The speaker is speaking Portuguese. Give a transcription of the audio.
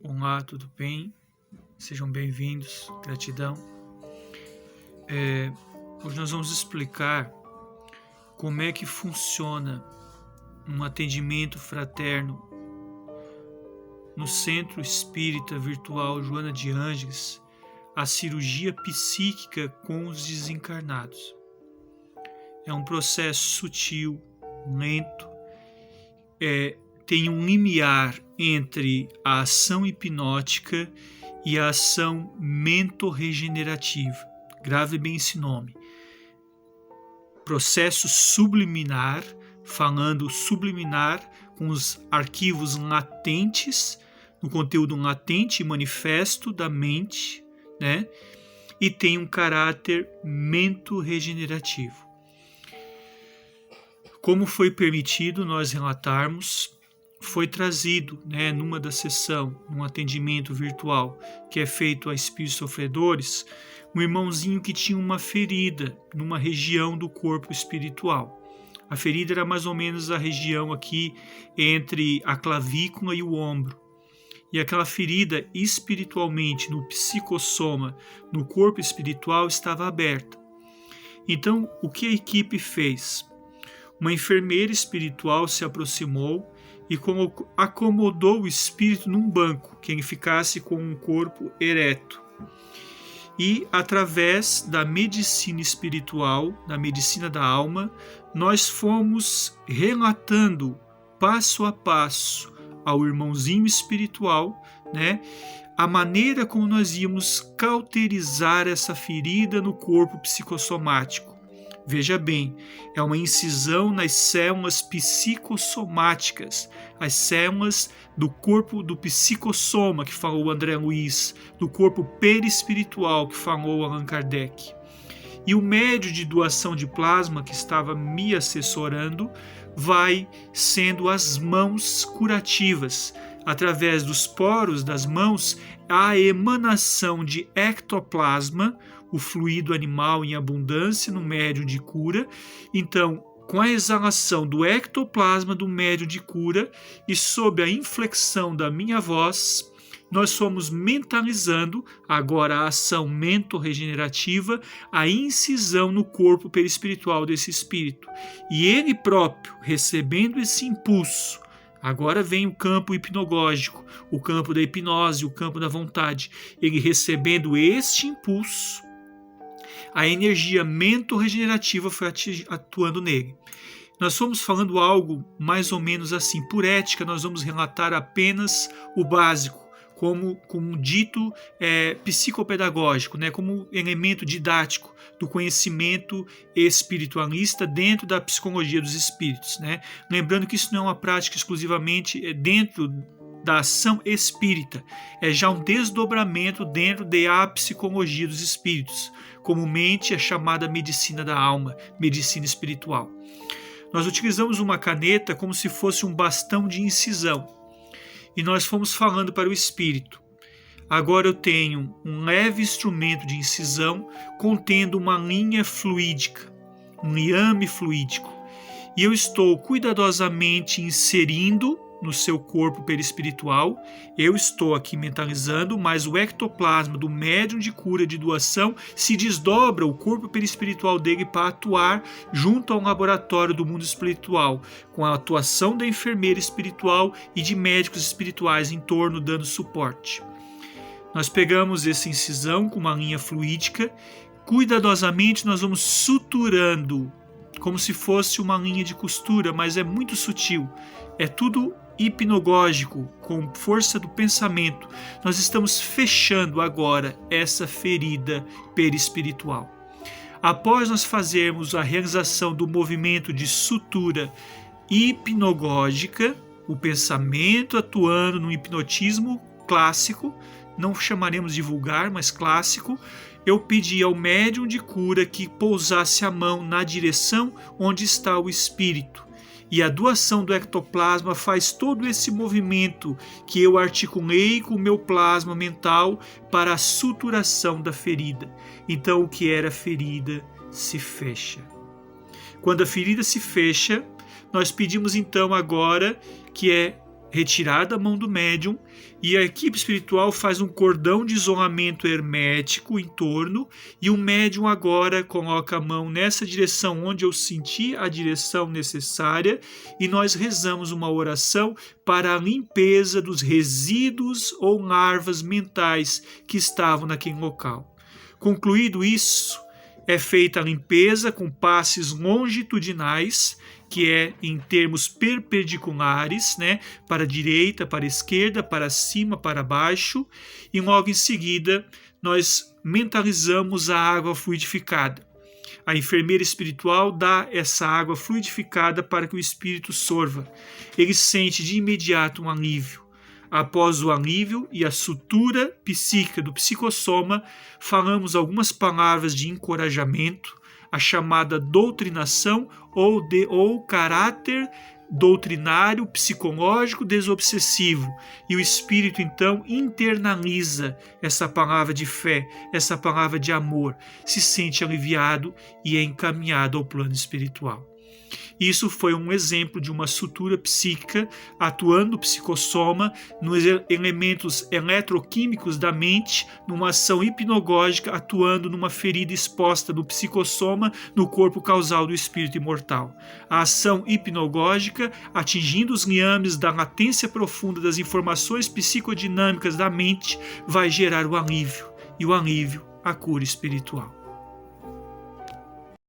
Olá, tudo bem? Sejam bem-vindos, gratidão. Hoje nós vamos explicar como é que funciona um atendimento fraterno no Centro Espírita Virtual Joana de Ângeles, a cirurgia psíquica com os desencarnados. É um processo sutil, lento, tem um limiar entre a ação hipnótica e a ação mentorregenerativa. Grave bem esse nome. Processo subliminar, falando subliminar com os arquivos latentes, no conteúdo latente e manifesto da mente, né? E tem um caráter mentorregenerativo. Como foi permitido nós relatarmos, foi trazido, numa da sessão, num atendimento virtual que é feito a espíritos sofredores, um irmãozinho que tinha uma ferida numa região do corpo espiritual. A ferida era mais ou menos a região aqui entre a clavícula e o ombro. E aquela ferida espiritualmente, no psicossoma, no corpo espiritual, estava aberta. Então, o que a equipe fez? Uma enfermeira espiritual se aproximou e acomodou o espírito num banco, que ele ficasse com um corpo ereto. E, através da medicina espiritual, da medicina da alma, nós fomos relatando, passo a passo, ao irmãozinho espiritual, a maneira como nós íamos cauterizar essa ferida no corpo psicossomático. Veja bem, é uma incisão nas células psicossomáticas, as células do corpo do psicossoma, que falou André Luiz, do corpo perispiritual, que falou Allan Kardec. E o médio de doação de plasma, que estava me assessorando, vai sendo as mãos curativas. Através dos poros das mãos, a emanação de ectoplasma, o fluido animal em abundância no médium de cura. Então, com a exalação do ectoplasma do médium de cura e sob a inflexão da minha voz, nós fomos mentalizando agora a ação mentorregenerativa, a incisão no corpo perispiritual desse espírito. E ele próprio, recebendo esse impulso, agora vem o campo hipnogógico, o campo da hipnose, o campo da vontade. Ele recebendo este impulso, a energia mentorregenerativa foi atuando nele. Nós fomos falando algo mais ou menos assim. Por ética, nós vamos relatar apenas o básico, como dito psicopedagógico, como elemento didático do conhecimento espiritualista dentro da psicologia dos espíritos. Lembrando que isso não é uma prática exclusivamente dentro da ação espírita, é já um desdobramento dentro da psicologia dos espíritos, comumente é chamada medicina da alma, medicina espiritual. Nós utilizamos uma caneta como se fosse um bastão de incisão, e nós fomos falando para o espírito. Agora eu tenho um leve instrumento de incisão contendo uma linha fluídica, um liame fluídico, e eu estou cuidadosamente inserindo no seu corpo perispiritual. Eu estou aqui mentalizando, mas o ectoplasma do médium de cura de doação se desdobra o corpo perispiritual dele para atuar junto ao laboratório do mundo espiritual, com a atuação da enfermeira espiritual e de médicos espirituais em torno, dando suporte. Nós pegamos essa incisão com uma linha fluídica, cuidadosamente nós vamos suturando, como se fosse uma linha de costura, mas é muito sutil, é tudo hipnogógico, com força do pensamento. Nós estamos fechando agora essa ferida perispiritual. Após nós fazermos a realização do movimento de sutura hipnogógica, o pensamento atuando no hipnotismo clássico, não chamaremos de vulgar, mas clássico, eu pedi ao médium de cura que pousasse a mão na direção onde está o espírito. E a doação do ectoplasma faz todo esse movimento que eu articulei com o meu plasma mental para a suturação da ferida. Então, o que era ferida se fecha. Quando a ferida se fecha, nós pedimos então agora que retirada a mão do médium e a equipe espiritual faz um cordão de isolamento hermético em torno e o médium agora coloca a mão nessa direção onde eu senti a direção necessária e nós rezamos uma oração para a limpeza dos resíduos ou larvas mentais que estavam naquele local. Concluído isso, é feita a limpeza com passes longitudinais, que é em termos perpendiculares, né, para a direita, para a esquerda, para cima, para baixo, e logo em seguida nós mentalizamos a água fluidificada. A enfermeira espiritual dá essa água fluidificada para que o espírito sorva. Ele sente de imediato um alívio. Após o alívio e a sutura psíquica do psicossoma, falamos algumas palavras de encorajamento, a chamada doutrinação ou caráter doutrinário psicológico desobsessivo, e o espírito então internaliza essa palavra de fé, essa palavra de amor, se sente aliviado e é encaminhado ao plano espiritual. Isso foi um exemplo de uma sutura psíquica atuando no psicossoma, nos elementos eletroquímicos da mente, numa ação hipnagógica atuando numa ferida exposta no psicossoma, no corpo causal do espírito imortal. A ação hipnagógica, atingindo os liames da latência profunda das informações psicodinâmicas da mente, vai gerar o alívio, e o alívio, a cura espiritual.